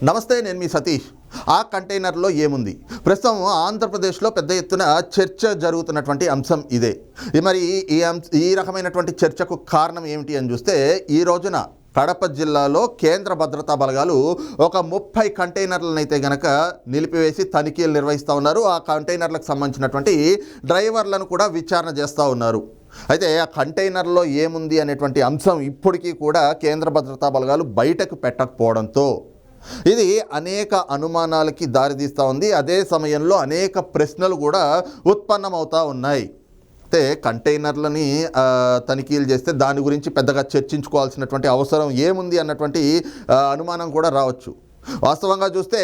నమస్తే, నేను మీ సతీష్. ఆ కంటైనర్లో ఏముంది? ప్రస్తుతం ఆంధ్రప్రదేశ్లో పెద్ద ఎత్తున చర్చ జరుగుతున్నటువంటి అంశం ఇదే. మరి ఈ రకమైనటువంటి చర్చకు కారణం ఏమిటి అని చూస్తే, ఈ రోజున కడప జిల్లాలో కేంద్ర భద్రతా బలగాలు ఒక 30 కంటైనర్లను అయితే గనక నిలిపివేసి తనిఖీలు నిర్వహిస్తూ ఉన్నారు. ఆ కంటైనర్లకు సంబంధించినటువంటి డ్రైవర్లను కూడా విచారణ చేస్తూ ఉన్నారు. అయితే ఆ కంటైనర్లో ఏముంది అనేటువంటి అంశం ఇప్పటికీ కూడా కేంద్ర భద్రతా బలగాలు బయటకు పెట్టకపోవడంతో ఇది అనేక అనుమానాలకి దారితీస్తూ ఉంది. అదే సమయంలో అనేక ప్రశ్నలు కూడా ఉత్పన్నమవుతూ ఉన్నాయి. అయితే కంటైనర్లని తనిఖీలు చేస్తే దాని గురించి పెద్దగా చర్చించుకోవాల్సినటువంటి అవసరం ఏముంది అన్నటువంటి అనుమానం కూడా రావచ్చు. వాస్తవంగా చూస్తే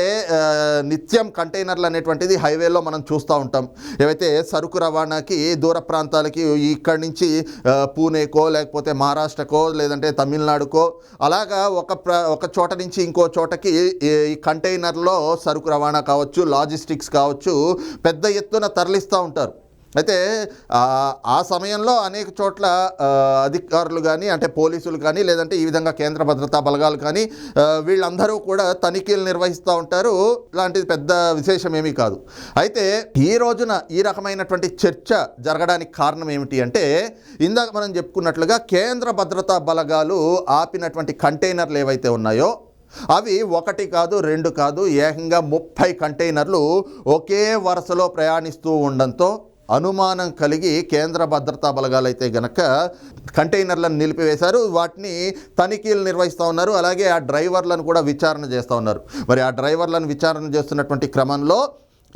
నిత్యం కంటైనర్లు అనేటువంటిది హైవేలో మనం చూస్తూ ఉంటాం. ఏవైతే సరుకు రవాణాకి దూర ప్రాంతాలకి ఇక్కడి నుంచి పూణేకో లేకపోతే మహారాష్ట్రకో లేదంటే తమిళనాడుకో అలాగా ఒక చోట నుంచి ఇంకో చోటకి ఈ కంటైనర్లో సరుకు రవాణా కావచ్చు, లాజిస్టిక్స్ కావచ్చు, పెద్ద ఎత్తున తరలిస్తూ ఉంటారు. అయితే ఆ సమయంలో అనేక చోట్ల అధికారులు కానీ, అంటే పోలీసులు కానీ, లేదంటే ఈ విధంగా కేంద్ర భద్రతా బలగాలు కానీ వీళ్ళందరూ కూడా తనిఖీలు నిర్వహిస్తూ ఉంటారు. ఇలాంటిది పెద్ద విశేషం ఏమీ కాదు. అయితే ఈ రోజున ఈ రకమైనటువంటి చర్చ జరగడానికి కారణం ఏమిటి అంటే, ఇందాక మనం చెప్పుకున్నట్లుగా కేంద్ర భద్రతా బలగాలు ఆపినటువంటి కంటైనర్లు ఏవైతే ఉన్నాయో అవి 1 కాదు 2 కాదు, ఏకంగా 30 కంటైనర్లు ఒకే వరుసలో ప్రయాణిస్తూ ఉండడంతో అనుమానం కలిగి కేంద్ర భద్రతా బలగాలు అయితే గనక కంటైనర్లను నిలిపివేశారు. వాటిని తనిఖీలు నిర్వహిస్తూ ఉన్నారు. అలాగే ఆ డ్రైవర్లను కూడా విచారణ చేస్తూ ఉన్నారు. మరి ఆ డ్రైవర్లను విచారణ చేస్తున్నటువంటి క్రమంలో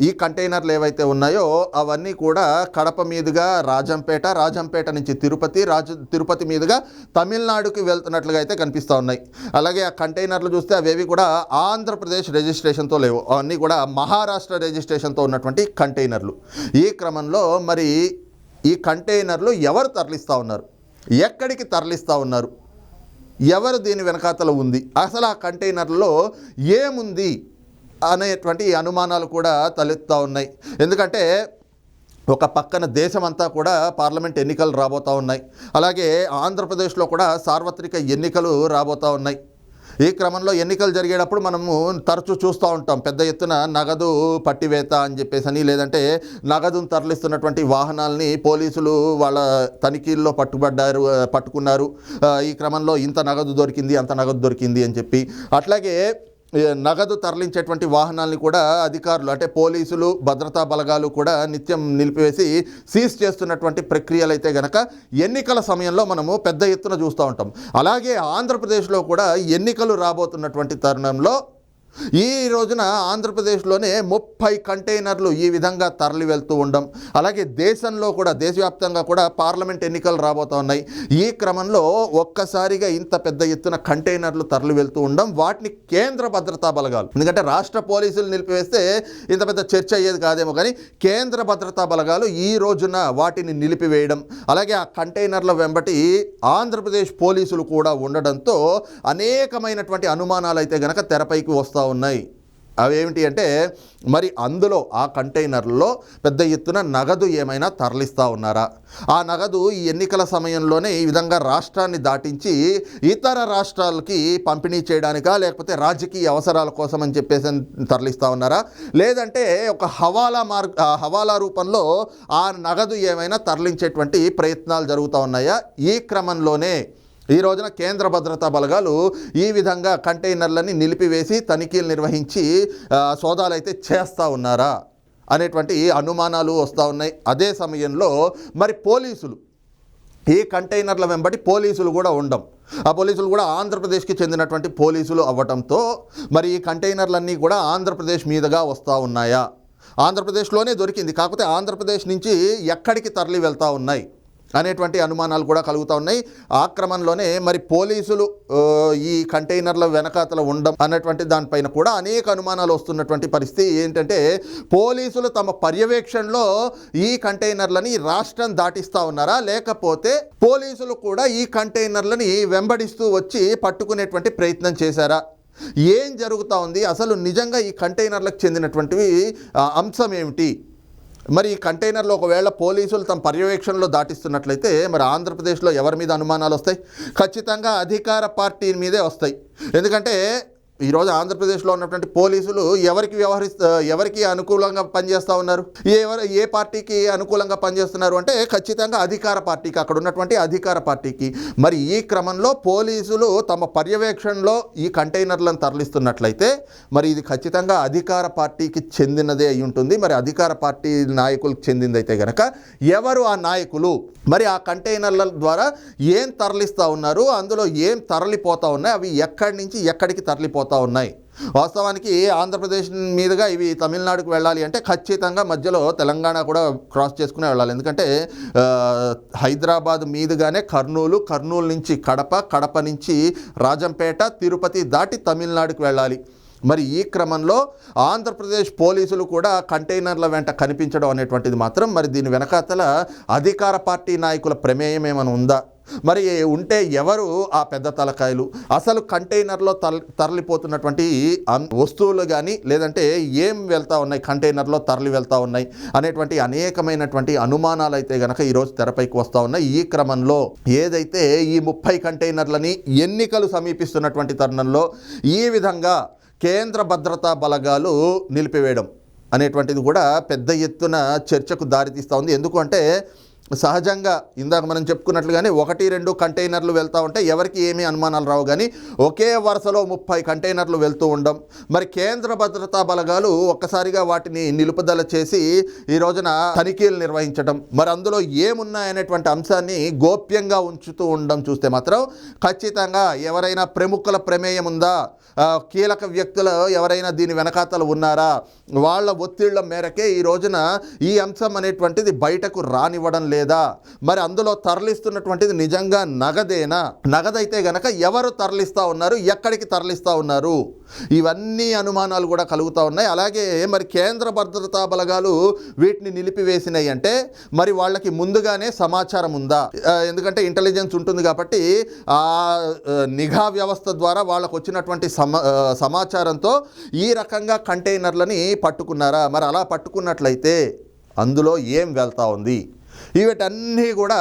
ఈ కంటైనర్లు ఏవైతే ఉన్నాయో అవన్నీ కూడా కడప మీదుగా రాజంపేట నుంచి తిరుపతి మీదుగా తమిళనాడుకి వెళ్తున్నట్లుగా అయితే కనిపిస్తూ ఉన్నాయి. అలాగే ఆ కంటైనర్లు చూస్తే అవేవి కూడా ఆంధ్రప్రదేశ్ రిజిస్ట్రేషన్తో లేవు, అవన్నీ కూడా మహారాష్ట్ర రిజిస్ట్రేషన్తో ఉన్నటువంటి కంటైనర్లు. ఈ క్రమంలో మరి ఈ కంటైనర్లు ఎవరు తరలిస్తూ ఉన్నారు, ఎక్కడికి తరలిస్తూ ఉన్నారు, ఎవరు దీని వెనకాతల ఉంది, అసలు ఆ కంటైనర్లో ఏముంది అనేటువంటి అనుమానాలు కూడా తలెత్తుతూ ఉన్నాయి. ఎందుకంటే ఒక పక్కన దేశమంతా కూడా పార్లమెంట్ ఎన్నికలు రాబోతూ ఉన్నాయి. అలాగే ఆంధ్రప్రదేశ్లో కూడా సార్వత్రిక ఎన్నికలు రాబోతూ ఉన్నాయి. ఈ క్రమంలో ఎన్నికలు జరిగేటప్పుడు మనము తరచూ చూస్తూ ఉంటాం, పెద్ద ఎత్తున నగదు పట్టివేత అని చెప్పేసి, లేదంటే నగదును తరలిస్తున్నటువంటి వాహనాలని పోలీసులు వాళ్ళ తనిఖీల్లో పట్టుకున్నారు. ఈ క్రమంలో ఇంత నగదు దొరికింది, అంత నగదు దొరికింది అని చెప్పి, అట్లాగే నగదు తరలించేటువంటి వాహనాలని కూడా అధికారులు, అంటే పోలీసులు, భద్రతా బలగాలు కూడా నిత్యం నిలిపివేసి సీజ్ చేస్తున్నటువంటి ప్రక్రియలు అయితే గనక ఎన్నికల సమయంలో మనము పెద్ద ఎత్తున చూస్తూ ఉంటాం. అలాగే ఆంధ్రప్రదేశ్లో కూడా ఎన్నికలు రాబోతున్నటువంటి తరుణంలో ఈ రోజున ఆంధ్రప్రదేశ్లోనే 30 కంటైనర్లు ఈ విధంగా తరలి వెళ్తూ ఉండడం, అలాగే దేశవ్యాప్తంగా కూడా పార్లమెంట్ ఎన్నికలు రాబోతూ ఉన్నాయి. ఈ క్రమంలో ఒక్కసారిగా ఇంత పెద్ద ఎత్తున కంటైనర్లు తరలి వెళ్తూ ఉండడం, వాటిని కేంద్ర భద్రతా బలగాలు, ఎందుకంటే రాష్ట్ర పోలీసులు నిలిపివేస్తే ఇంత పెద్ద చర్చ అయ్యేది కాదేమో, కానీ కేంద్ర భద్రతా బలగాలు ఈ రోజున వాటిని నిలిపివేయడం, అలాగే ఆ కంటైనర్ల వెంబటి ఆంధ్రప్రదేశ్ పోలీసులు కూడా ఉండడంతో అనేకమైనటువంటి అనుమానాలు అయితే గనక తెరపైకి వస్తూ ఉన్నాయి. అవేమిటి అంటే, మరి అందులో ఆ కంటైనర్లో పెద్ద ఎత్తున నగదు ఏమైనా తరలిస్తూ ఉన్నారా, ఆ నగదు ఈ ఎన్నికల సమయంలోనే ఈ విధంగా రాష్ట్రాన్ని దాటించి ఇతర రాష్ట్రాలకి పంపిణీ చేయడానికా, లేకపోతే రాజకీయ అవసరాల కోసం అని చెప్పేసి తరలిస్తూ ఉన్నారా, లేదంటే ఒక హవాలా రూపంలో ఆ నగదు ఏమైనా తరలించేటువంటి ప్రయత్నాలు జరుగుతూ ఉన్నాయా? ఈ క్రమంలోనే ఈ రోజున కేంద్ర భద్రతా బలగాలు ఈ విధంగా కంటైనర్లని నిలిపివేసి తనిఖీలు నిర్వహించి సోదాలు అయితే చేస్తూ ఉన్నారా అనేటువంటి అనుమానాలు వస్తూ ఉన్నాయి. అదే సమయంలో మరి పోలీసులు, ఈ కంటైనర్ల వెంబడి పోలీసులు కూడా ఉండడం, ఆ పోలీసులు కూడా ఆంధ్రప్రదేశ్కి చెందినటువంటి పోలీసులు అవ్వటంతో మరి ఈ కంటైనర్లన్నీ కూడా ఆంధ్రప్రదేశ్ మీదుగా వస్తూ ఉన్నాయా, ఆంధ్రప్రదేశ్లోనే దొరికింది కాకపోతే ఆంధ్రప్రదేశ్ నుంచి ఎక్కడికి తరలి వెళ్తూ ఉన్నాయి అనేటువంటి అనుమానాలు కూడా కలుగుతూ ఉన్నాయి. ఆ క్రమంలోనే మరి పోలీసులు ఈ కంటైనర్ల వెనకాతల ఉండడం అన్నటువంటి దానిపైన కూడా అనేక అనుమానాలు వస్తున్నటువంటి పరిస్థితి ఏంటంటే, పోలీసులు తమ పర్యవేక్షణలో ఈ కంటైనర్లని రాష్ట్రం దాటిస్తూ ఉన్నారా, లేకపోతే పోలీసులు కూడా ఈ కంటైనర్లని వెంబడిస్తూ వచ్చి పట్టుకునేటువంటి ప్రయత్నం చేశారా, ఏం జరుగుతూ ఉంది, అసలు నిజంగా ఈ కంటైనర్లకు చెందినటువంటివి అంశం ఏమిటి, మరి ఈ కంటైనర్లో ఒకవేళ పోలీసులు తమ పర్యవేక్షణలో దాటిస్తున్నట్లయితే మరి ఆంధ్రప్రదేశ్లో ఎవరి మీద అనుమానాలు వస్తాయి? ఖచ్చితంగా అధికార పార్టీ మీదే వస్తాయి. ఎందుకంటే ఈరోజు ఆంధ్రప్రదేశ్లో ఉన్నటువంటి పోలీసులు ఎవరికి అనుకూలంగా పనిచేస్తూ ఉన్నారు? ఏ పార్టీకి అనుకూలంగా పనిచేస్తున్నారు అంటే ఖచ్చితంగా అధికార పార్టీకి, అక్కడ ఉన్నటువంటి అధికార పార్టీకి. మరి ఈ క్రమంలో పోలీసులు తమ పర్యవేక్షణలో ఈ కంటైనర్లను తరలిస్తున్నట్లయితే మరి ఇది ఖచ్చితంగా అధికార పార్టీకి చెందినదే అయి ఉంటుంది. మరి అధికార పార్టీ నాయకులకు చెందిందైతే గనక ఎవరు ఆ నాయకులు? మరి ఆ కంటైనర్ల ద్వారా ఏం తరలిస్తూ ఉన్నారు, అందులో ఏం తరలిపోతూ ఉన్నాయి, అవి ఎక్కడి నుంచి ఎక్కడికి తరలిపోతూ ఉన్నాయి? వాస్తవానికి ఆంధ్రప్రదేశ్ మీదుగా ఇవి తమిళనాడుకు వెళ్ళాలి అంటే ఖచ్చితంగా మధ్యలో తెలంగాణ కూడా క్రాస్ చేసుకునే వెళ్ళాలి. ఎందుకంటే హైదరాబాద్ మీదుగానే కర్నూలు నుంచి కడప నుంచి రాజంపేట, తిరుపతి దాటి తమిళనాడుకు వెళ్ళాలి. మరి ఈ క్రమంలో ఆంధ్రప్రదేశ్ పోలీసులు కూడా కంటైనర్ల వెంట కనిపించడం అనేటువంటిది మాత్రం మరి దీని వెనకాతల అధికార పార్టీ నాయకుల ప్రమేయం ఏమైనా ఉందా? మరి ఉంటే ఎవరు ఆ పెద్ద తలకాయలు? అసలు కంటైనర్లో తరలిపోతున్నటువంటి వస్తువులు కానీ లేదంటే ఏం వెళ్తూ ఉన్నాయి, కంటైనర్లో తరలి వెళ్తూ ఉన్నాయి అనేటువంటి అనేకమైనటువంటి అనుమానాలు అయితే గనక ఈరోజు తెరపైకి వస్తూ ఉన్నాయి. ఈ క్రమంలో ఏదైతే ఈ 30 కంటైనర్లని ఎన్నికలు సమీపిస్తున్నటువంటి తరుణంలో ఈ విధంగా కేంద్ర భద్రతా బలగాలు నిలిపివేయడం అనేటువంటిది కూడా పెద్ద ఎత్తున చర్చకు దారితీస్తూ ఉంది. ఎందుకు అంటే సహజంగా ఇందాక మనం చెప్పుకున్నట్లుగానే 1-2 కంటైనర్లు వెళ్తూ ఉంటే ఎవరికి ఏమీ అనుమానాలు రావు. కానీ ఒకే వరుసలో 30 కంటైనర్లు వెళ్తూ ఉండడం, మరి కేంద్ర భద్రతా బలగాలు ఒక్కసారిగా వాటిని నిలుపుదల చేసి ఈ రోజున తనిఖీలు నిర్వహించడం, మరి అందులో ఏమున్నాయనేటువంటి అంశాన్ని గోప్యంగా ఉంచుతూ ఉండడం చూస్తే మాత్రం ఖచ్చితంగా ఎవరైనా ప్రముఖుల ప్రమేయం ఉందా, కీలక వ్యక్తులు ఎవరైనా దీని వెనకాతలు ఉన్నారా, వాళ్ళ ఒత్తిళ్ల మేరకే ఈ రోజున ఈ అంశం అనేటువంటిది బయటకు రానివ్వడం లేదా? మరి అందులో తరలిస్తున్నటువంటిది నిజంగా నగదేనా? నగదైతే గనక ఎవరు తరలిస్తూ ఉన్నారు, ఎక్కడికి తరలిస్తూ ఉన్నారు? ఇవన్నీ అనుమానాలు కూడా కలుగుతూ ఉన్నాయి. అలాగే మరి కేంద్ర భద్రతా బలగాలు వీటిని నిలిపివేసినాయి అంటే మరి వాళ్ళకి ముందుగానే సమాచారం ఉందా? ఎందుకంటే ఇంటెలిజెన్స్ ఉంటుంది కాబట్టి ఆ నిఘా వ్యవస్థ ద్వారా వాళ్ళకు వచ్చినటువంటి సమాచారంతో ఈ రకంగా కంటైనర్లని పట్టుకున్నారా? మరి అలా పట్టుకున్నట్లయితే అందులో ఏం వెళ్తూ ఉంది? వీటన్నీ కూడా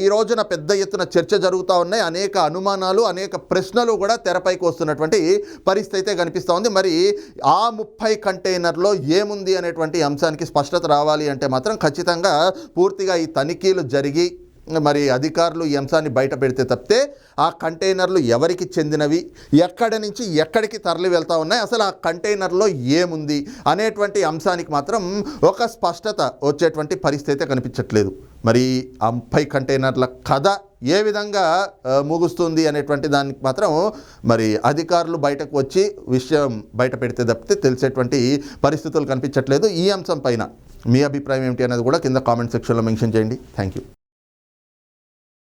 ఈ రోజున పెద్ద ఎత్తున చర్చ జరుగుతూ ఉన్నాయి. అనేక అనుమానాలు, అనేక ప్రశ్నలు కూడా తెరపైకి వస్తున్నటువంటి పరిస్థితి అయితే కనిపిస్తూ ఉంది. మరి ఆ 30 కంటైనర్లో ఏముంది అనేటువంటి అంశానికి స్పష్టత రావాలి అంటే మాత్రం ఖచ్చితంగా పూర్తిగా ఈ తనిఖీలు జరిగి మరి అధికారులు ఈ అంశాన్ని బయట పెడితే తప్పితే ఆ కంటైనర్లు ఎవరికి చెందినవి, ఎక్కడి నుంచి ఎక్కడికి తరలి వెళ్తూ ఉన్నాయి, అసలు ఆ కంటైనర్లో ఏముంది అనేటువంటి అంశానికి మాత్రం ఒక స్పష్టత వచ్చేటువంటి పరిస్థితి కనిపించట్లేదు. మరి ఆ 30 కంటైనర్ల కథ ఏ విధంగా ముగుస్తుంది అనేటువంటి దానికి మాత్రం మరి అధికారులు బయటకు వచ్చి విషయం బయట పెడితే తప్పితే తెలిసేటువంటి పరిస్థితులు కనిపించట్లేదు. ఈ అంశం పైన మీ అభిప్రాయం ఏమిటి అనేది కూడా కింద కామెంట్ సెక్షన్లో మెన్షన్ చేయండి. Thank you.